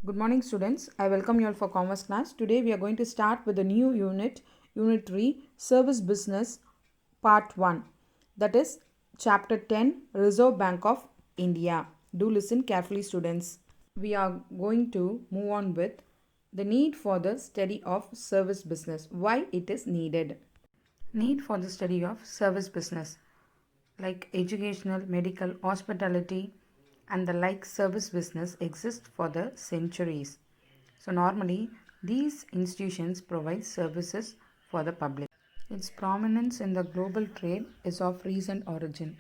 Good morning, students. I welcome you all for Commerce class. Today we are going to start with a new unit, Unit 3, Service Business, Part 1. That is Chapter 10, Reserve Bank of India. Do listen carefully, students. We are going to move on with the need for the study of service business. Why it is needed. Need for the study of service business like educational, medical, hospitality, and the like service business exist for the centuries. So normally these institutions provide services for the public. Its prominence in the global trade is of recent origin.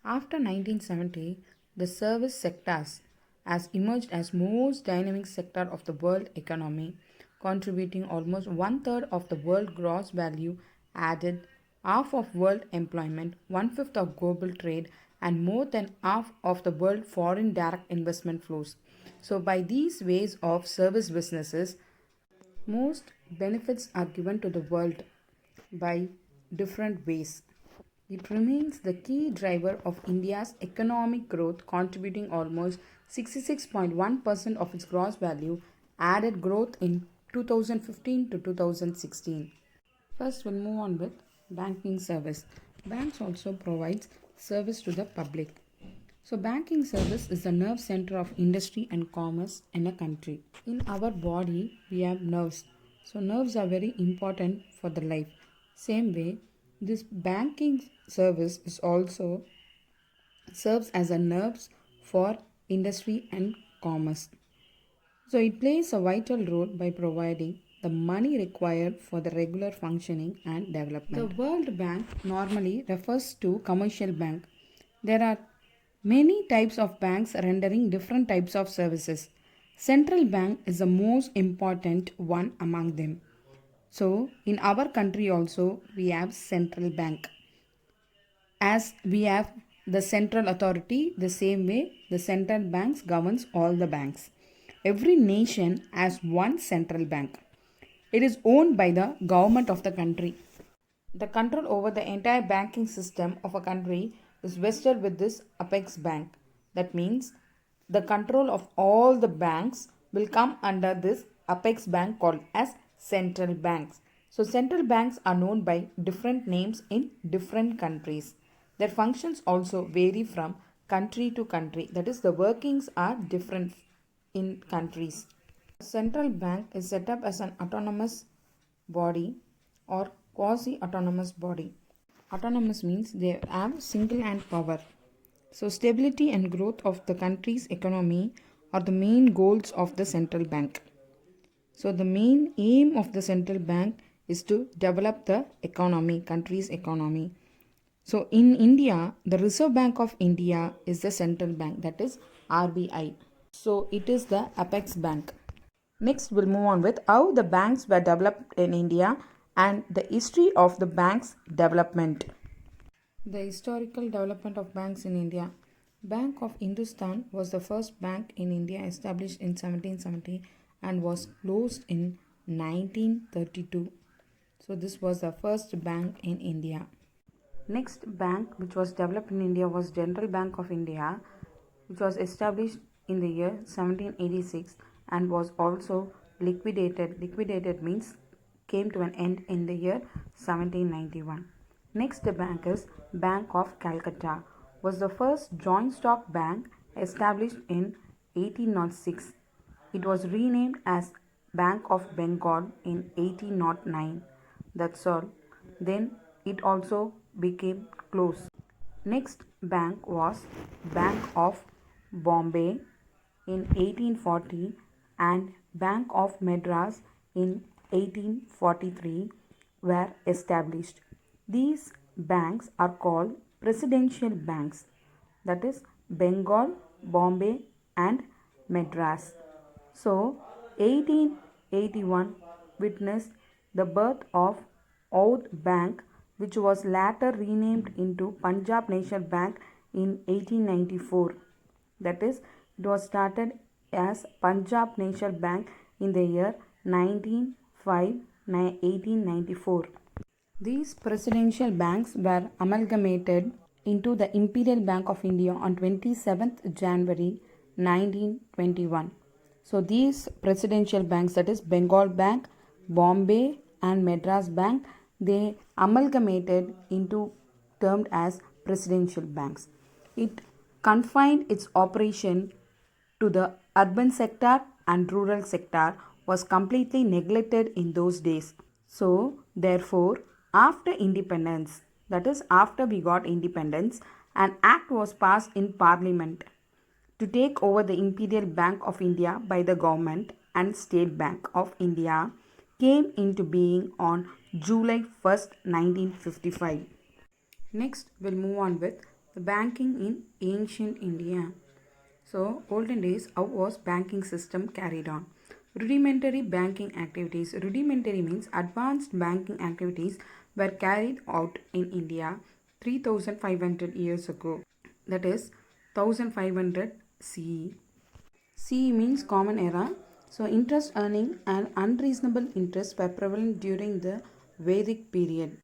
After 1970, the service sectors has emerged as most dynamic sector of the world economy, contributing almost one third of the world gross value added, half of world employment, one fifth of global trade, and more than half of the world foreign direct investment flows. So, by these ways of service businesses, most benefits are given to the world by different ways. It remains the key driver of India's economic growth, contributing almost 66.1% of its gross value added growth in 2015 to 2016. First, we'll move on with banking service. Banks also provides service to the public. So, banking service is the nerve center of industry and commerce in a country. In our body, we have nerves. So, nerves are very important for the life. Same way, this banking service is also serves as a nerves for industry and commerce. So, it plays a vital role by providing the money required for the regular functioning and development. The World Bank normally refers to commercial bank. There are many types of banks rendering different types of services. Central bank is the most important one among them. So, in our country also we have central bank. As we have the central authority, the same way the central banks governs all the banks. Every nation has one central bank. It is owned by the government of the country. The control over the entire banking system of a country is vested with this apex bank. That means the control of all the banks will come under this apex bank called as central banks. So central banks are known by different names in different countries. Their functions also vary from country to country. That is, the workings are different in countries. A central bank is set up as an autonomous body or quasi autonomous body. Autonomous means they have single hand power. So, stability and growth of the country's economy are the main goals of the central bank. So, the main aim of the central bank is to develop the economy, country's economy. So, in India, the Reserve Bank of India is the central bank, that is RBI. So, it is the apex bank. Next, we'll move on with how the banks were developed in India and the history of the bank's development. The historical development of banks in India. Bank of Hindustan was the first bank in India established in 1770 and was closed in 1932. So this was the first bank in India. Next bank which was developed in India was General Bank of India, which was established in the year 1786 and was also liquidated. Liquidated means came to an end in the year 1791. Next bank is Bank of Calcutta, was the first joint stock bank established in 1806. It was renamed as Bank of Bengal in 1809. That's all. Then it also became closed. Next bank was Bank of Bombay in 1840 and Bank of Madras in 1843 were established. These banks are called presidential banks, that is Bengal, Bombay and Madras. So 1881 witnessed the birth of Oudh Bank, which was later renamed into Punjab National Bank in 1894. That is, it was started as Punjab National Bank in the year 1894. These presidential banks were amalgamated into the Imperial Bank of India on 27th January 1921. So these presidential banks, that is Bengal Bank, Bombay and Madras Bank, they amalgamated into termed as presidential banks. It confined its operation to the urban sector and rural sector was completely neglected in those days. So, therefore, after independence, that is, after we got independence, an act was passed in Parliament to take over the Imperial Bank of India by the government, and State Bank of India came into being on July 1st, 1955. Next, we'll move on with the banking in ancient India. So, olden days, how was banking system carried on? Rudimentary banking activities. Rudimentary means advanced banking activities were carried out in India 3500 years ago. That is 1500 CE. CE means common era. So, interest earning and unreasonable interest were prevalent during the Vedic period.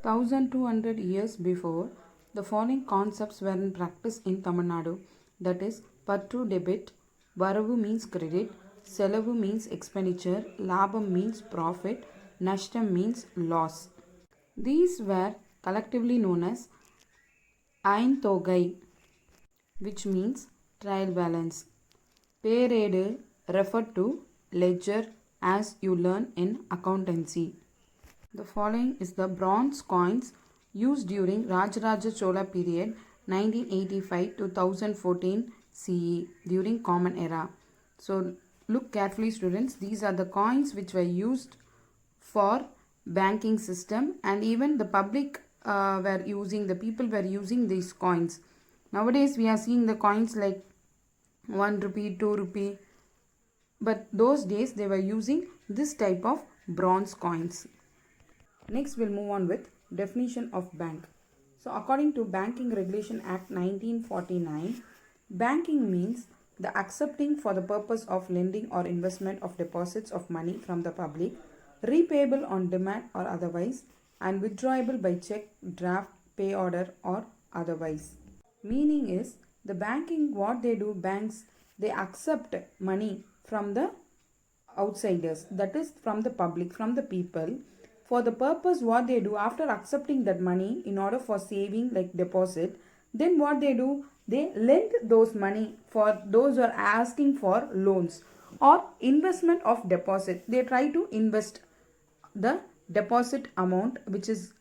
1200 years before, the following concepts were in practice in Tamil Nadu, that is, Patru debit, Varavu means credit, Selavu means expenditure, Labam means profit, Nashtam means loss. These were collectively known as Ain Togai, which means trial balance. Peredu referred to ledger as you learn in accountancy. The following is the bronze coins used during Rajaraja Chola period 1985 to 1014 CE during Common Era. So look carefully students, these are the coins which were used for banking system, and even the public the people were using these coins. Nowadays we are seeing the coins like 1 rupee, 2 rupee, but those days they were using this type of bronze coins. Next, we'll move on with definition of bank. So, according to Banking Regulation Act 1949, banking means the accepting for the purpose of lending or investment of deposits of money from the public, repayable on demand or otherwise, and withdrawable by check, draft, pay order or otherwise. Meaning is the banking, what they do, banks, they accept money from the outsiders, that is from the public, from the people, for the purpose what they do after accepting that money in order for saving like deposit. Then what they do, they lend those money for those who are asking for loans or investment of deposit. They try to invest the deposit amount which is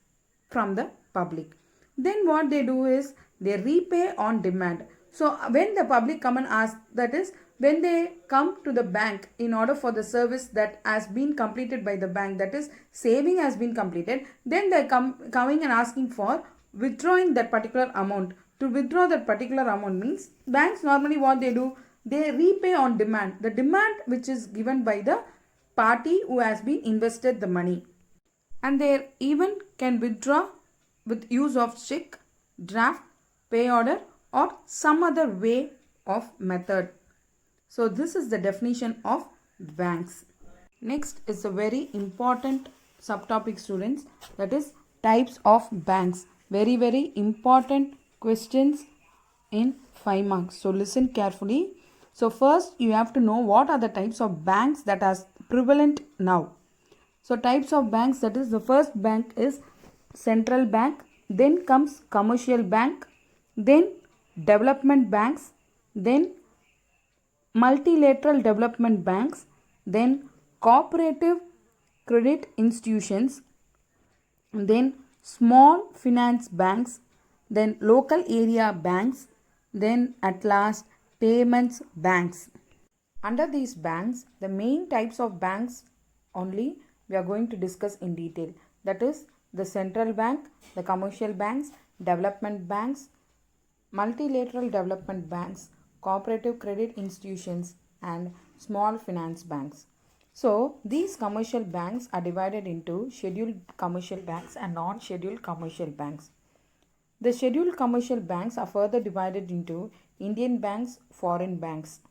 from the public. Then what they do is they repay on demand. So when the public come and ask, that is when they come to the bank in order for the service that has been completed by the bank, that is saving has been completed, then they coming and asking for withdrawing that particular amount. To withdraw that particular amount means banks normally what they do, they repay on demand, the demand which is given by the party who has been invested the money, and they even can withdraw with use of check, draft, pay order or some other way of method. So this is the definition of banks. Next is a very important subtopic students, that is types of banks. Very important questions in 5 marks. So listen carefully. So first you have to know what are the types of banks that are prevalent now. So types of banks, that is the first bank is central bank, then comes commercial bank, then development banks, then multilateral development banks, then cooperative credit institutions, then small finance banks, then local area banks, then at last payments banks. Under these banks, the main types of banks only we are going to discuss in detail, that is the central bank, the commercial banks, development banks, multilateral development banks, cooperative credit institutions and small finance banks. So these commercial banks are divided into scheduled commercial banks and non-scheduled commercial banks. The scheduled commercial banks are further divided into Indian banks, foreign banks.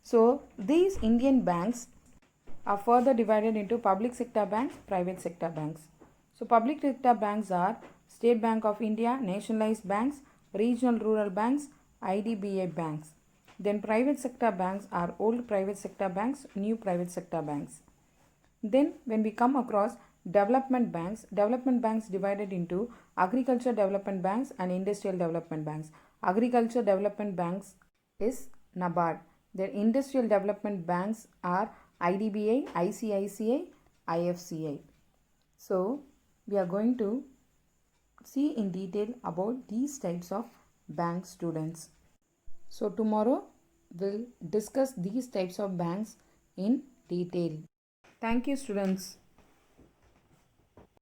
So these Indian banks are further divided into public sector banks, private sector banks. So public sector banks are State Bank of India, nationalized banks, regional rural banks, IDBI banks. Then private sector banks are old private sector banks, new private sector banks. Then when we come across development banks divided into agriculture development banks and industrial development banks. Agriculture development banks is NABARD. Their industrial development banks are IDBI, ICICI, IFCI. So we are going to see in detail about these types of bank students. So tomorrow we'll discuss these types of banks in detail. Thank you, students.